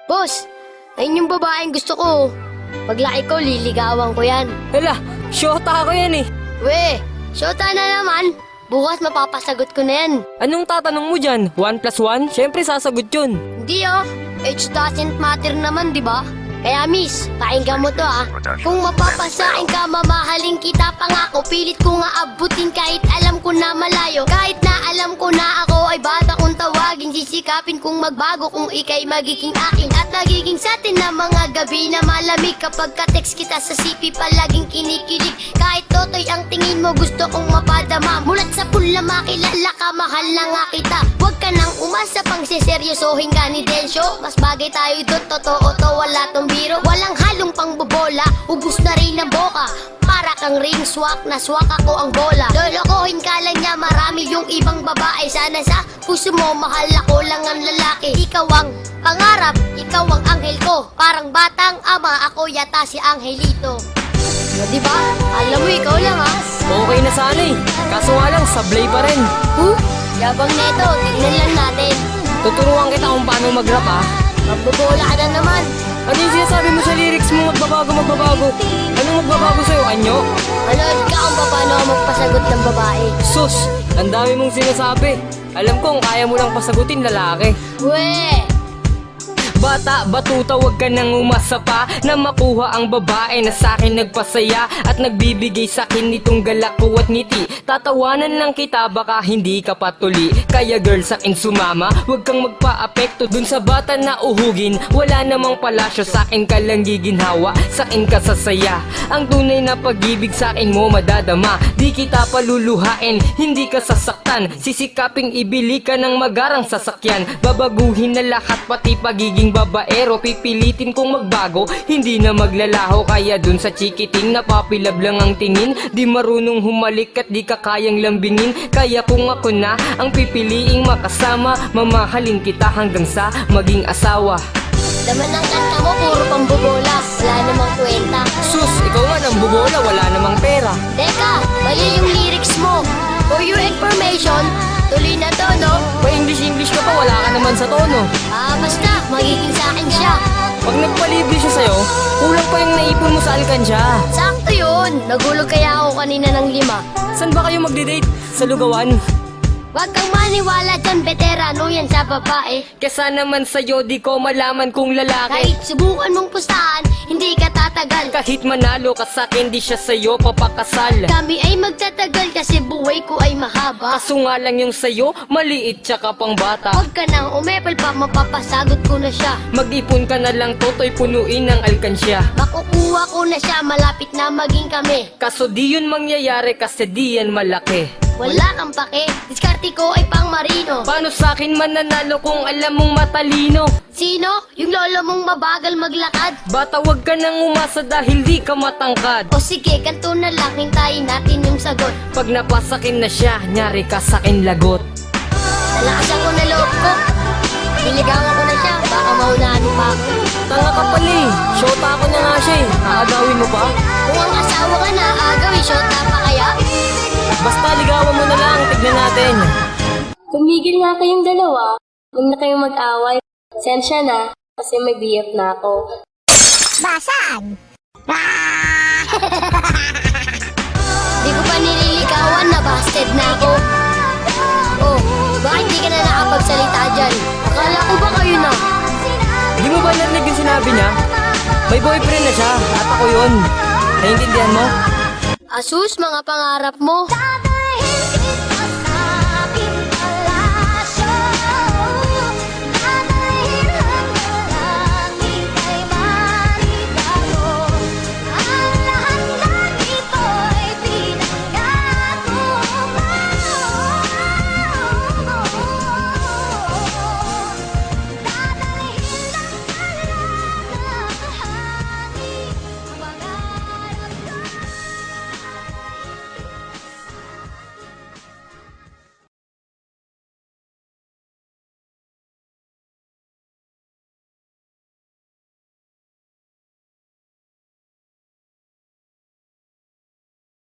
Boss, ayun yung babaeng gusto ko. Paglaki ko, liligawan ko yan. Hala, syota ako yan eh. We, syota na naman. Bukas mapapasagot ko na yan. Anong tatanong mo dyan? 1 plus 1? Siyempre sasagot yun. Hindi age doesn't matter naman, di ba? Kaya miss, pakinggan mo to Kung mapapasain ka, mamahalin kita pangako. Pilit ko nga abutin kahit alam ko na malayo. Kahit na alam ko na ako ay bata kong tawagin. Sisikapin kong magbago kung ikay magiging akin. At nagiging sa atin na mga gabi na malamig. Kapag ka-text kita sa CP palaging kinikilig. Kahit totoy ang tingin mo gusto kong mapadama. Mulat sa pula makilala ka, mahal na nga kita. Huwag ka nang umasa pang siseryosohin ka ni Densyo. Mas bagay tayo doon, totoo to, wala tong biro. Walang halong pangbobola, ubus na rin ang boka. Para kang ring swak, na swak ako ang bola. Lolokohin ka lang niya, marami yung ibang babae. Sana sa puso mo, mahal ako lang ang lalaki. Ikaw ang pangarap, ikaw ang anghel ko. Parang batang ama, ako yata si Angelito. O diba? Alam mo, ikaw lang Okay na sana eh. Kaso nga lang, sablay pa rin. Yabang neto, tignan lang natin. Tuturuan kita kung paano mag-rap Magbobola ka na naman. Ano yung sinasabi mo sa lyrics mo? Magbabago. Anong magbabago sa'yo? Anyo? Manood ka kung paano ako magpasagot ng babae. Sus! Ang dami mong sinasabi. Alam kong kaya mo lang pasagutin lalaki. We! Bata, batuta, wag ka nang umasa pa na makuha ang babae na sa'kin nagpasaya at nagbibigay sa'kin nitong galak ko at ngiti. Tatawanan lang kita, baka hindi ka patuli. Kaya girl, sa'kin sumama, wag kang magpa-apekto dun sa bata na uhugin. Wala namang palasyo, sa'kin ka lang giginhawa, sa'kin ka sasaya. Ang tunay na pag-ibig sa'kin mo madadama. Di kita paluluhain, hindi ka sasaktan. Sisikaping ibili ka ng magarang sasakyan. Babaguhin na lahat, pati pagiging babaero. Pipilitin kong magbago, hindi na maglalaho. Kaya dun sa chikiting napapilab lang ang tingin. Di marunong humalik at di ka kayang lambingin. Kaya kung ako na ang pipiliing makasama, mamahalin kita hanggang sa maging asawa. Laman ng kanta mo, puro pambobola. Wala namang kwenta. Sus, ikaw nga nang bubola, wala namang pera. Teka, mali yung lyrics mo. For your information, tuloy na to, no? Pa-English ka pa, wala ka naman sa tono. Basta, magiging sa akin siya. Pag nagpalibre siya sa'yo, kulang pa yung naipon mo sa alkansya. Sakto yun. Nagulog kaya ako kanina ng 5. Saan ba kayo magde-date? Sa lugawan? Huwag kang maniwala dyan, veterano yan sa babae. Kesa naman sa'yo, di ko malaman kung lalaki. Kahit subukan mong pustahan, hindi ka tatagal. Kahit manalo ka sa'kin, di siya sa'yo papakasal. Kami ay magtatagal kasi buhay ko ay mahaba. Kaso nga lang yung sa'yo, maliit tsaka pang bata. Huwag ka nang umepal pa, mapapasagot ko na siya. Mag-ipon ka na lang, toto'y punuin ng alkansya. Makukuha ko na siya, malapit na maging kami. Kaso di yun mangyayari kasi di yan malaki. Wala kang pake, diskarte ko ay pang marino. Paano sa'kin mananalo kung alam mong matalino? Sino? Yung lolo mong mabagal maglakad? Bata, wag ka nang umasa dahil di ka matangkad. O sige, kanto na lang, hintayin natin yung sagot. Pag napasakin na siya, nyari ka sa'kin lagot. Nalakasan ko na loob ko. Niligawan ko na siya, baka maunahan mo pa ako. Tanga ka pala eh, shota ako na nga siya eh. Aagawin mo pa? Kung ang asawa ka na, agawin shota pa kaya? Basta ligawan mo na lang, tignan natin. Tumigil nga kayong dalawa. Huwag na kayong mag-away. Sensya na, kasi may BF na ako. Di ko pa nililigawan, nabasted na ako. Oh, bakit di ka na nakapagsalita dyan? Akala ko ba kayo na? Di mo ba narinig yung sinabi niya? May boyfriend na siya, at ako yun. Naiintindihan mo? Asus, mga pangarap mo.